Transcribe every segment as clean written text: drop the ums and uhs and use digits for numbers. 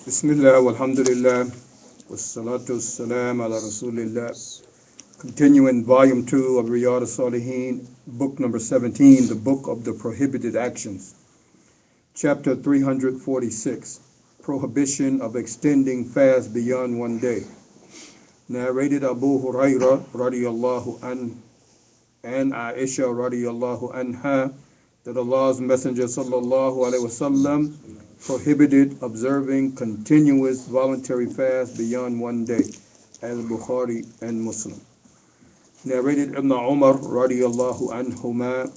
Bismillah, walhamdulillah, wassalatu wassalam ala rasulillah. Continuing volume 2 of Riyadhus Saliheen, book number 17, the book of the prohibited actions. Chapter 346, prohibition of extending fast beyond one day. Narrated Abu Hurairah radiyallahu an and Aisha radiyallahu anha that Allah's Messenger sallallahu alaihi wasallam prohibited observing continuous voluntary fast beyond one day, as Bukhari and Muslim. Narrated Ibn Umar radiyallahu anhuma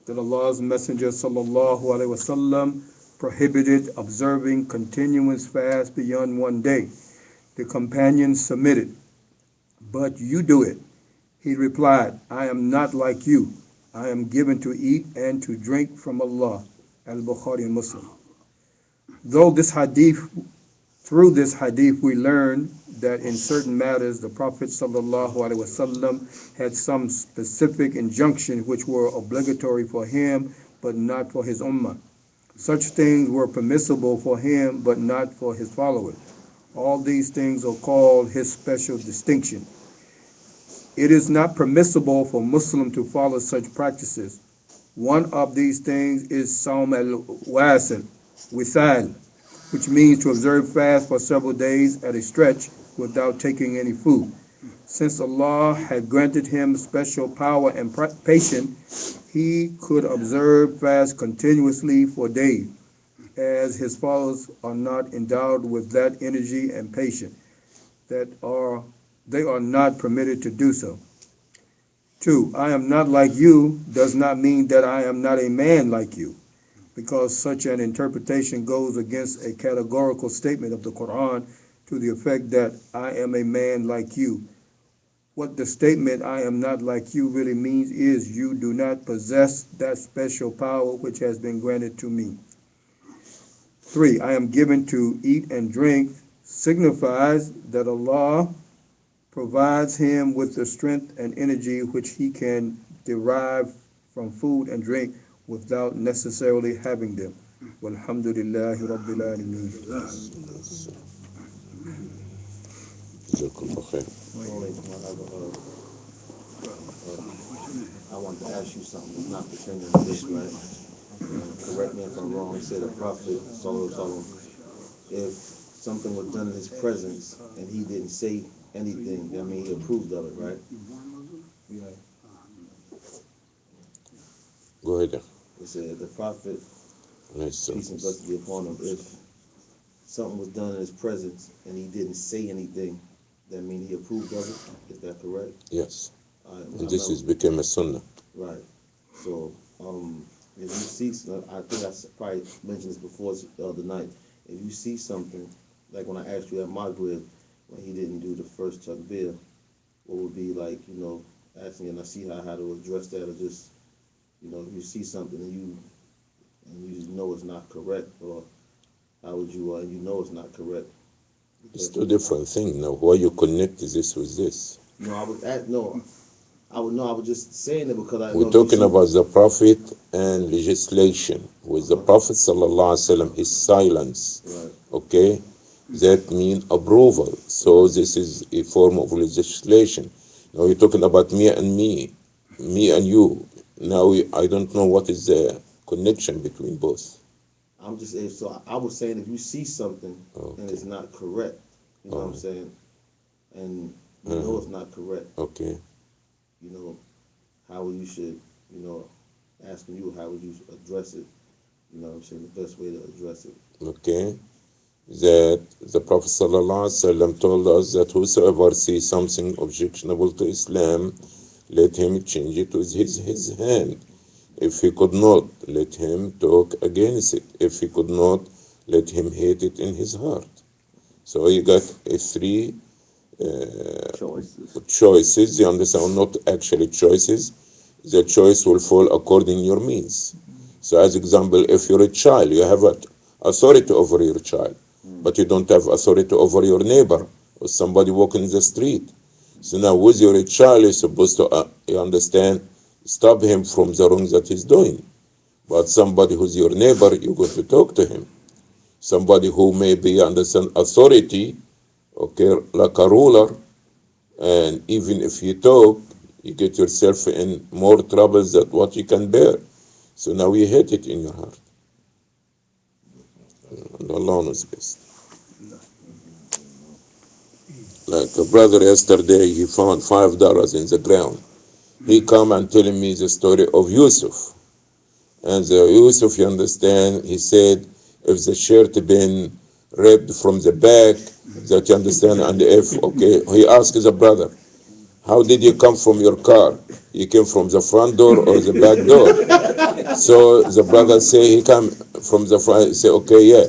that Allah's Messenger sallallahu alaihi wasallam prohibited observing continuous fast beyond one day. The companions submitted, "But you do it." He replied, "I am not like you. I am given to eat and to drink from Allah," as Bukhari and Muslim. Through this hadith we learn that in certain matters the Prophet ﷺ had some specific injunctions which were obligatory for him but not for his ummah. Such things were permissible for him but not for his followers. All these things are called his special distinction. It is not permissible for Muslims to follow such practices. One of these things is Sawm al-Wasil, Wisal, which means to observe fast for several days at a stretch without taking any food. Since Allah had granted him special power and patience, he could observe fast continuously for days, as his followers are not endowed with that energy and patience, they are not permitted to do so. 2. I am not like you does not mean that I am not a man like you, because such an interpretation goes against a categorical statement of the Quran to the effect that I am a man like you. What the statement I am not like you really means is you do not possess that special power which has been granted to me. 3. I am given to eat and drink signifies that Allah provides him with the strength and energy which he can derive from food and drink without necessarily having them. Walhamdulillahi Rabbil Alameen. I want to ask you something that's not pertaining to this, right? Correct me if I'm wrong. He said the Prophet, sallallahu alaihi wasallam, if something was done in his presence and he didn't say anything, I mean he approved of it, right? Go ahead. He said the Prophet, Nice. peace and blessings be upon him, if something was done in his presence and he didn't say anything, that means he approved of it. Is that correct? Yes. And And this has become a sunnah. right. So, if you see, I think I probably mentioned this before the other night. If you see something, like when I asked you at Maghrib, when he didn't do the first takbir, what would be like, asking your nasiha how to address that, or just, if you see something and you know it's not correct, or how would you, it's not correct? It's two different things now. Why you connect this with this? I was just saying it because I. We're talking about the Prophet and legislation. With the Prophet sallallahu alaihi wasallam, his silence. Right. Okay, that means approval. So this is a form of legislation. Now you're talking about me and you. Now I don't know what is the connection between both. I'm just saying. So I was saying, if you see something and it's not correct, you know what I'm saying, and you know it's not correct. Okay. How you should, asking you how would you address it? You know what I'm saying, the best way to address it. Okay. That the Prophet ﷺ told us that whosoever sees something objectionable to Islam, let him change it with his hand. If he could not, let him talk against it. If he could not, let him hate it in his heart. So you got three choices. You understand? Not actually choices. The choice will fall according to your means. So as example, if you're a child, you have authority over your child, but you don't have authority over your neighbor or somebody walking in the street. So now with your child, you're supposed to, you understand, stop him from the wrong that he's doing. But somebody who's your neighbor, you got to talk to him. somebody who may be under some authority, okay, like a ruler, and even if you talk, you get yourself in more troubles than what you can bear. So now you hate it in your heart. And Allah knows best. Like a brother yesterday, he found $5 in the ground. He come and telling me the story of Yusuf. And Yusuf, you understand, he said, if the shirt been ripped from the back, that you understand, and if, okay, he asked the brother, how did you come from your car? You came from the front door or the back door? So the brother say he come from the front. He say, okay, yeah.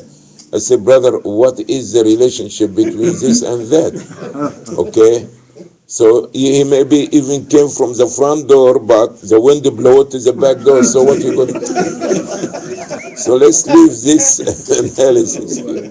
I say, brother, what is the relationship between this and that? Okay. So he maybe even came from the front door, but the wind blew to the back door. So what you gonna? So let's leave this analysis here.